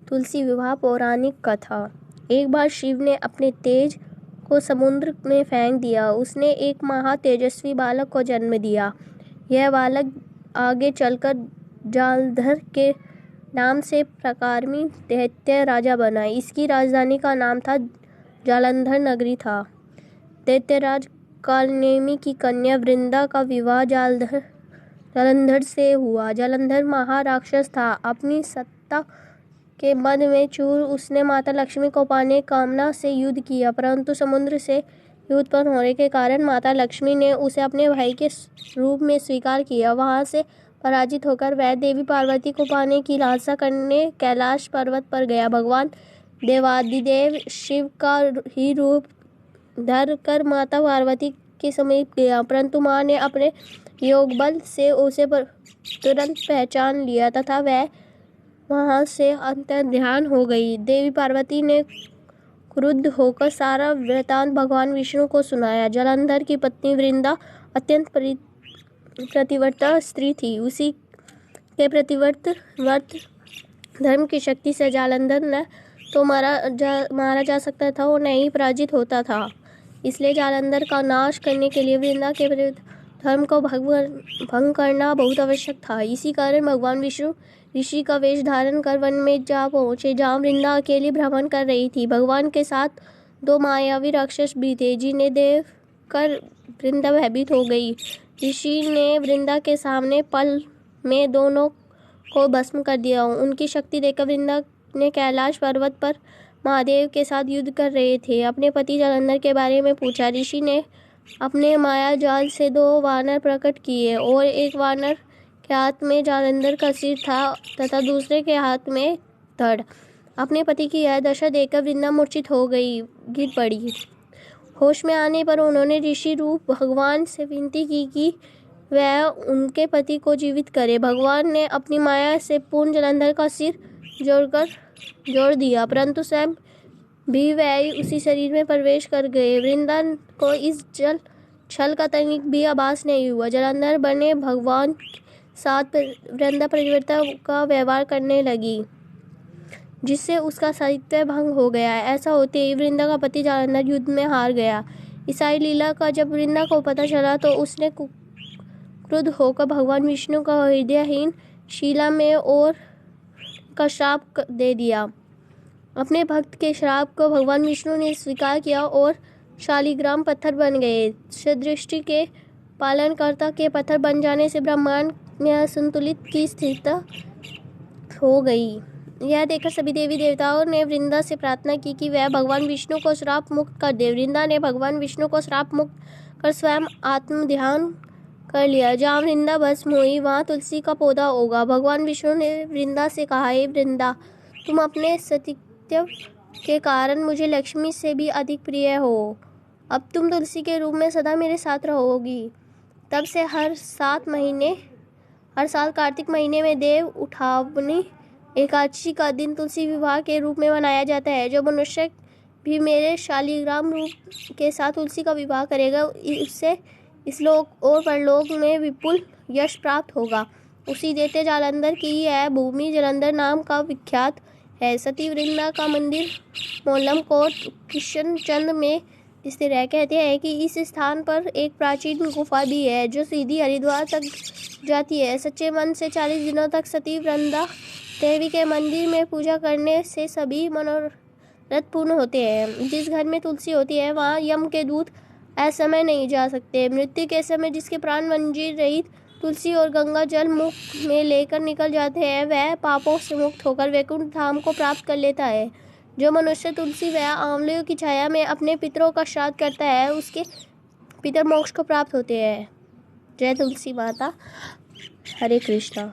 तुलसी विवाह पौराणिक कथा। एक बार शिव ने अपने तेज को समुद्र में फेंक दिया। उसने एक महा तेजस्वी बालक को जन्म दिया। यह बालक आगे चलकर जालंधर के नाम से पराक्रमी दैत्य राजा बना। इसकी राजधानी का नाम था जालंधर नगरी था। दैत्यराज कालनेमि की कन्या वृंदा का विवाह जालंधर से हुआ। जालंधर महाराक्षस था। अपनी सत्ता के मद में चूर उसने माता लक्ष्मी को पाने की कामना से युद्ध किया, परंतु समुद्र से उत्पन्न होने के कारण माता लक्ष्मी ने उसे अपने भाई के रूप में स्वीकार किया। वहां से पराजित होकर वह देवी पार्वती को पाने की लालसा करने कैलाश पर्वत पर गया। भगवान देवादिदेव शिव का ही रूप धर कर माता पार्वती के समीप गया, परंतु मां ने अपने योग बल से उसे तुरंत पहचान लिया तथा वह वहां से अंतर्ध्यान हो गई। देवी पार्वती ने क्रुद्ध होकर सारा वृतांत भगवान विष्णु को सुनाया। जालंधर की पत्नी वृंदा अत्यंत पतिव्रता स्त्री थी। उसी के प्रतिव्रत धर्म की शक्ति से जालंधर न तो मारा जा सकता था और न ही पराजित होता था। इसलिए जालंधर का नाश करने के लिए वृंदा के धर्म को भंग करना बहुत आवश्यक था। इसी कारण भगवान विष्णु ऋषि का वेश धारण कर वन में जा पहुंचे, जहाँ वृंदा अकेली भ्रमण कर रही थी। भगवान के साथ दो मायावी राक्षस भी थे, जिन्हें देख कर वृंदा भयभीत हो गई। ऋषि ने वृंदा के सामने पल में दोनों को भस्म कर दिया। उनकी शक्ति देखकर वृंदा ने कैलाश पर्वत पर महादेव के साथ युद्ध कर रहे थे अपने पति जालंधर के बारे में पूछा। ऋषि ने अपने माया जाल से दो वानर प्रकट किए और एक वानर के हाथ में जालंधर का सिर था तथा दूसरे के हाथ में धड़। अपने पति की यह दशा देखकर वृंदा मूर्छित हो गई, गिर पड़ी। होश में आने पर उन्होंने ऋषि रूप भगवान से विनती की कि वह उनके पति को जीवित करे। भगवान ने अपनी माया से पूर्ण जालंधर का सिर जोड़ दिया, परंतु स्वयं भी वह उसी शरीर में प्रवेश कर गए। वृंदा को इस छल का तनिक भी आभास नहीं हुआ। जालंधर बने भगवान के साथ वृंदा पतिव्रता का व्यवहार करने लगी, जिससे उसका साहित्य भंग हो गया। ऐसा होते ही वृंदा का पति जालंधर युद्ध में हार गया। इस सारी लीला का जब वृंदा को पता चला तो उसने क्रुद्ध होकर भगवान विष्णु का हृदयहीन शीला में और का श्राप दे दिया। अपने भक्त के श्राप को भगवान विष्णु ने स्वीकार किया और शालिग्राम पत्थर बन गए। सदृष्टि के पालनकर्ता के पत्थर बन जाने से ब्रह्मांड में असंतुलित की स्थिति हो गई। यह देखकर सभी देवी देवताओं ने वृंदा से प्रार्थना की कि वह भगवान विष्णु को श्राप मुक्त कर दे। वृंदा ने भगवान विष्णु को श्राप मुक्त कर स्वयं आत्म ध्यान कर लिया। जहाँ वृंदा भस्म हुई वहाँ तुलसी का पौधा होगा। भगवान विष्णु ने वृंदा से कहा, हे वृंदा, तुम अपने सतीत्व के कारण मुझे लक्ष्मी से भी अधिक प्रिय हो। अब तुम तुलसी के रूप में सदा मेरे साथ रहोगी। तब से हर साल कार्तिक महीने में देव उठावनी एकादशी का दिन तुलसी विवाह के रूप में मनाया जाता है। जो मनुष्य भी मेरे शालिग्राम रूप के साथ तुलसी का विवाह करेगा, उससे इस लोक और परलोक में विपुल यश प्राप्त होगा। उसी दैत्य जालंधर की यह भूमि जालंधर नाम का विख्यात है। सती वृंदा का मंदिर मोलम कोट किशनचंद में स्थित है। कहते हैं कि इस स्थान पर एक प्राचीन गुफा भी है जो सीधी हरिद्वार तक जाती है। सच्चे मन से 40 दिनों तक सती वृंदा देवी के मंदिर में पूजा करने से सभी मनोरथ पूर्ण होते हैं। जिस घर में तुलसी होती है वहाँ यम के दूत असमय नहीं जा सकते। मृत्यु के समय जिसके प्राण मंजीर रहित तुलसी और गंगा जल मुख में लेकर निकल जाते हैं, वह पापों से मुक्त होकर वैकुंठ धाम को प्राप्त कर लेता है। जो मनुष्य तुलसी व आंवलों की छाया में अपने पितरों का श्राद्ध करता है, उसके पितर मोक्ष को प्राप्त होते हैं। जय तुलसी माता। हरे कृष्णा।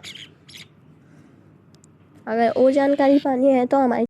अगर और जानकारी पानी है तो हमारी